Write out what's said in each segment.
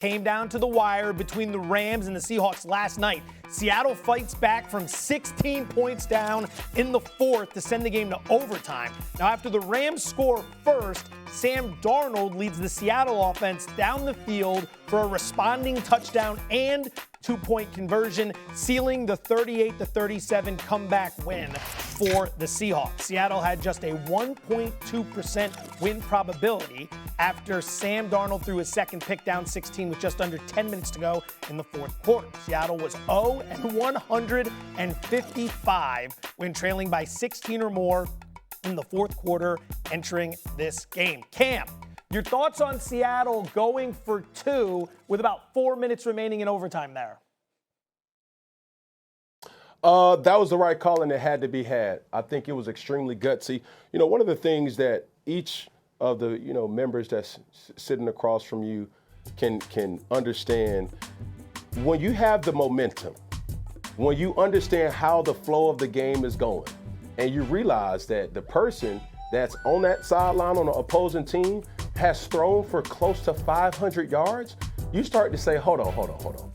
Came down to the wire between the Rams and the Seahawks last night. Seattle fights back from 16 points down in the fourth to send the game to overtime. Now, after the Rams score first, Sam Darnold leads the Seattle offense down the field for a responding touchdown and two-point conversion, sealing the 38-37 comeback win for the Seahawks. Seattle had just a 1.2% win probability after Sam Darnold threw his second pick down 16 with just under 10 minutes to go in the fourth quarter. Seattle was 0-155 when trailing by 16 or more in the fourth quarter entering this game. Cam, your thoughts on Seattle going for two with about 4 minutes remaining in overtime there? That was the right call, and it had to be had. I think it was extremely gutsy. You know, one of the things that each of the, members that's sitting across from you can understand, when you have the momentum, when you understand how the flow of the game is going, and you realize that the person that's on that sideline on the opposing team has thrown for close to 500 yards, you start to say, hold on.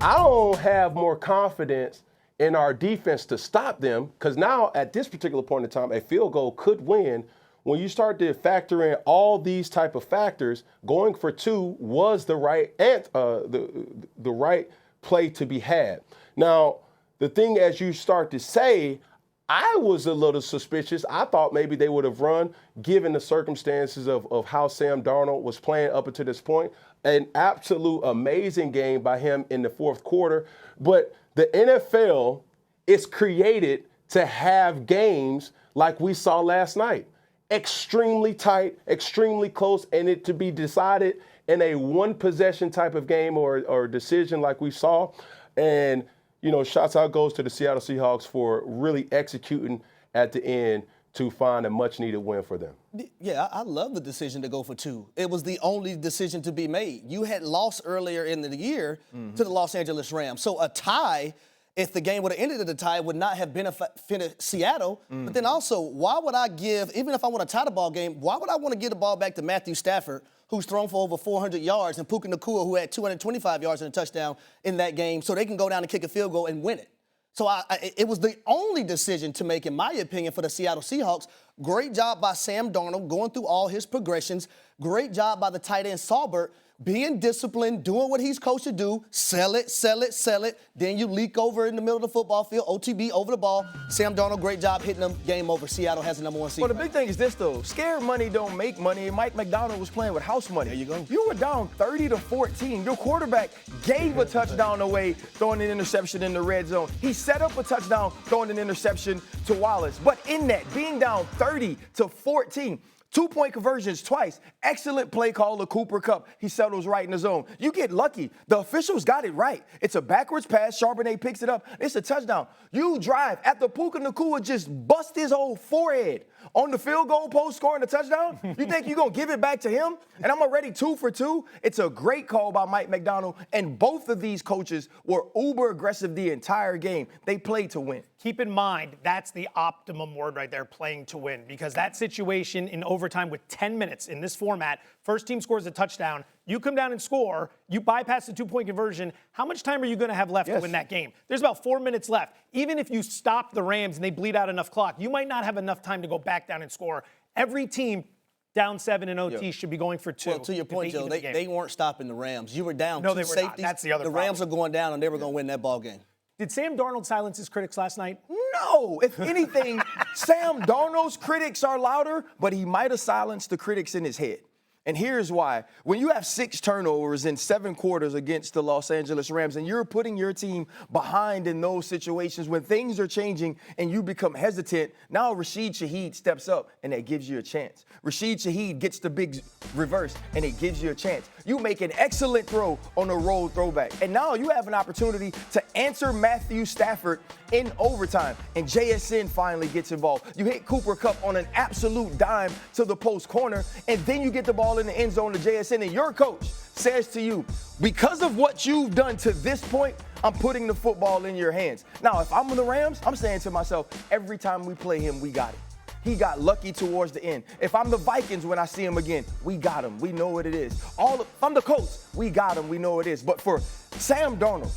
I don't have more confidence in our defense to stop them, because now at this particular point in time, a field goal could win. When you start to factor in all these type of factors, going for two was the right the right play to be had. Now, the thing, as you start to say, I was a little suspicious. I thought maybe they would have run, given the circumstances of how Sam Darnold was playing up until this point. An absolute amazing game by him in the fourth quarter. But the NFL is created to have games like we saw last night. Extremely tight, extremely close, and it to be decided in a one-possession type of game or decision like we saw. And shouts out goes to the Seattle Seahawks for really executing at the end to find a much-needed win for them. Yeah, I love the decision to go for two. It was the only decision to be made. You had lost earlier in the year to the Los Angeles Rams. So a tie, if the game would have ended at a tie, would not have benefited Seattle. But then also, why would I give, even if I want to tie the ball game, why would I want to give the ball back to Matthew Stafford, who's thrown for over 400 yards, and Puka Nacua, who had 225 yards and a touchdown in that game, so they can go down and kick a field goal and win it? So it was the only decision to make, in my opinion, for the Seattle Seahawks. Great job by Sam Darnold going through all his progressions. Great job by the tight end Saubert being disciplined, doing what he's coached to do, sell it. Then you leak over in the middle of the football field, OTB over the ball. Sam Darnold, great job hitting them. Game over. Seattle has the number one seed. Well, the big thing is this, though. Scared money don't make money. Mike McDonald was playing with house money. There you go. You were down 30-14. Your quarterback gave a touchdown away, throwing an interception in the red zone. He set up a touchdown, throwing an interception to Wallace. But in that, being down 30-14, 2-point conversions twice. Excellent play call to Cooper Kupp. He settles right in the zone. You get lucky. The officials got it right. It's a backwards pass. Charbonnet picks it up. It's a touchdown. You drive after Puka Nacua just bust his whole forehead on the field goal post scoring a touchdown. You think you're going to give it back to him? And I'm already 2 for 2. It's a great call by Mike McDonald. And both of these coaches were uber aggressive the entire game. They played to win. Keep in mind, that's the optimum word right there, playing to win, because that situation in overtime with 10 minutes in this format, first team scores a touchdown, you come down and score, you bypass the 2-point conversion, how much time are you going to have left to win that game? There's about 4 minutes left. Even if you stop the Rams and they bleed out enough clock, you might not have enough time to go back down and score. Every team down 7 in OT should be going for 2. Well, to your point, Joe, they weren't stopping the Rams. You were down no, two they were safeties. Not. That's the other problem. Rams are going down, and they were going to win that ball game. Did Sam Darnold silence his critics last night? No. If anything, Sam Darnold's critics are louder, but he might have silenced the critics in his head. And here's why. When you have 6 turnovers in 7 quarters against the Los Angeles Rams, and you're putting your team behind in those situations when things are changing and you become hesitant, now Rashid Shaheed steps up and that gives you a chance. Rashid Shaheed gets the big reverse and it gives you a chance. You make an excellent throw on a roll throwback. And now you have an opportunity to answer Matthew Stafford in overtime. And JSN finally gets involved. You hit Cooper Kupp on an absolute dime to the post corner, and then you get the ball in the end zone to JSN, and your coach says to you, because of what you've done to this point, I'm putting the football in your hands. Now, if I'm the Rams, I'm saying to myself, every time we play him, we got it. he got lucky towards the end. If I'm the Vikings when I see him again, we got him. We know what it is. If I'm the Colts, we got him. We know what it is. But for Sam Darnold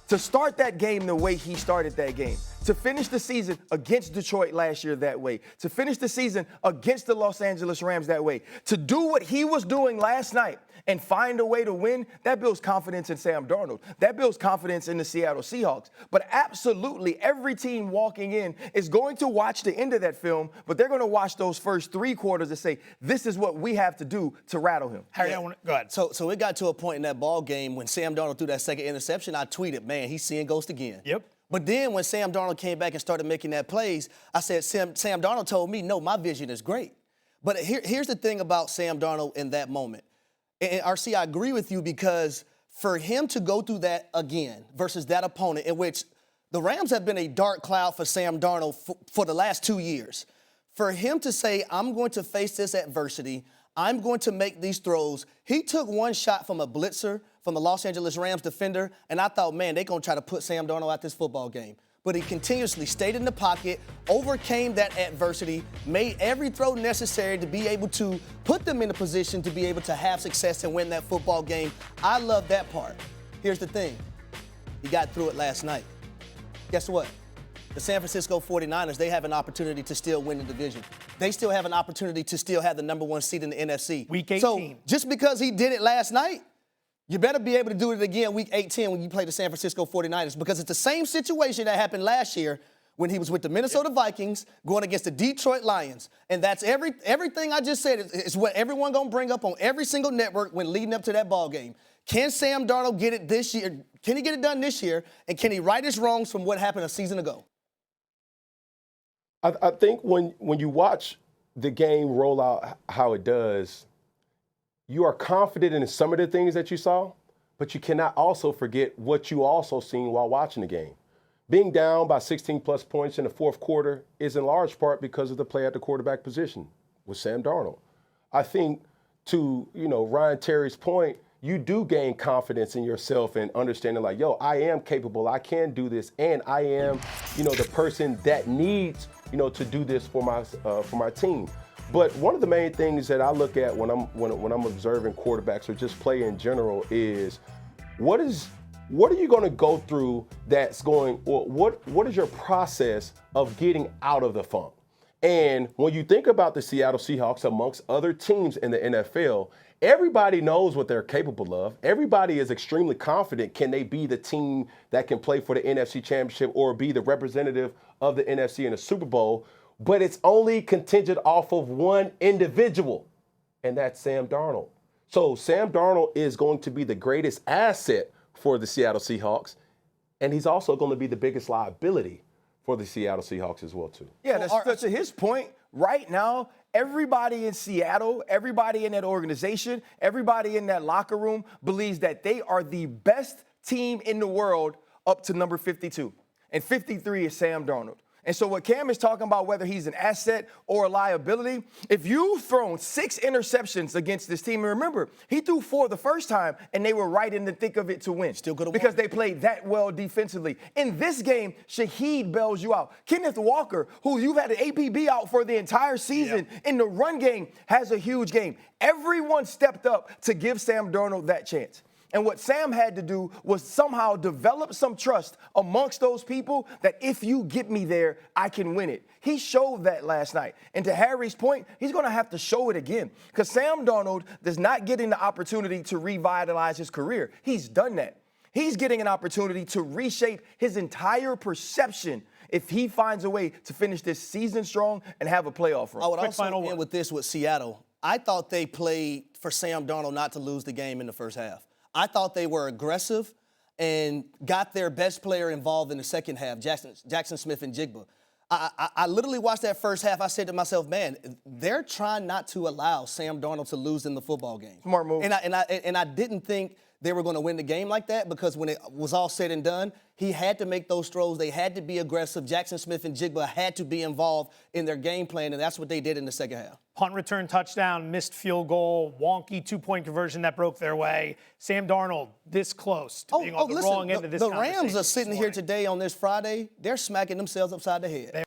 to start that game the way he started that game, to finish the season against Detroit last year that way, to finish the season against the Los Angeles Rams that way, to do what he was doing last night and find a way to win, that builds confidence in Sam Darnold. That builds confidence in the Seattle Seahawks. But absolutely every team walking in is going to watch the end of that film, but they're going to watch those first 3 quarters and say, this is what we have to do to rattle him. Harry, go ahead. So it got to a point in that ball game when Sam Darnold threw that second interception, I tweeted, man, he's seeing ghosts again. Yep. But then when Sam Darnold came back and started making that plays, I said, Sam Darnold told me, no, my vision is great. But here's the thing about Sam Darnold in that moment. And RC, I agree with you because for him to go through that again versus that opponent in which the Rams have been a dark cloud for Sam Darnold for the last 2 years, for him to say, I'm going to face this adversity, I'm going to make these throws. He took one shot from a blitzer from the Los Angeles Rams defender, and I thought, man, they're going to try to put Sam Darnold out this football game. But he continuously stayed in the pocket, overcame that adversity, made every throw necessary to be able to put them in a position to be able to have success and win that football game. I love that part. Here's the thing. He got through it last night. Guess what? The San Francisco 49ers, they have an opportunity to still win the division. They still have an opportunity to still have the number 1 seed in the NFC. Week 18. So just because he did it last night, you better be able to do it again week 18 when you play the San Francisco 49ers because it's the same situation that happened last year when he was with the Minnesota Vikings going against the Detroit Lions. And that's everything I just said is what everyone going to bring up on every single network when leading up to that ball game. Can Sam Darnold get it this year? Can he get it done this year? And can he right his wrongs from what happened a season ago? I think when you watch the game roll out how it does, you are confident in some of the things that you saw, but you cannot also forget what you also seen while watching the game. Being down by 16-plus points in the fourth quarter is in large part because of the play at the quarterback position with Sam Darnold. I think to, Ryan Terry's point, you do gain confidence in yourself and understanding like, yo, I am capable, I can do this, and I am, the person that needs, to do this for my team. But one of the main things that I look at when I'm observing quarterbacks or just play in general is what are you going to go through that's going, or what is your process of getting out of the funk? And when you think about the Seattle Seahawks amongst other teams in the NFL, everybody knows what they're capable of. Everybody is extremely confident. Can they be the team that can play for the NFC Championship or be the representative of the NFC in the Super Bowl? But it's only contingent off of one individual, and that's Sam Darnold. So Sam Darnold is going to be the greatest asset for the Seattle Seahawks, and he's also going to be the biggest liability for the Seattle Seahawks as well, too. Yeah, that's to his point. Right now, everybody in Seattle, everybody in that organization, everybody in that locker room believes that they are the best team in the world up to number 52. And 53 is Sam Darnold. And so what Cam is talking about, whether he's an asset or a liability, if you've thrown 6 interceptions against this team, and remember, he threw 4 the first time, and they were right in the thick of it to win. Still could have because won. they played that well defensively. In this game, Shaheed bails you out. Kenneth Walker, who you've had an APB out for the entire season, in the run game, has a huge game. Everyone stepped up to give Sam Darnold that chance. And what Sam had to do was somehow develop some trust amongst those people that if you get me there, I can win it. He showed that last night. And to Harry's point, he's going to have to show it again because Sam Darnold does not get the opportunity to revitalize his career. He's done that. He's getting an opportunity to reshape his entire perception if he finds a way to finish this season strong and have a playoff run. I would also end with this with Seattle. I thought they played for Sam Darnold not to lose the game in the first half. I thought they were aggressive and got their best player involved in the second half, Jackson Smith and Jigba. I literally watched that first half. I said to myself, man, they're trying not to allow Sam Darnold to lose in the football game. Smart move. And I didn't think they were going to win the game like that because when it was all said and done, he had to make those throws. They had to be aggressive. Jackson Smith and Jigba had to be involved in their game plan, and that's what they did in the second half. Punt return touchdown, missed field goal, wonky 2-point conversion that broke their way. Sam Darnold this close to being on the wrong end of this conversation. The Rams are sitting here today on this Friday. They're smacking themselves upside the head.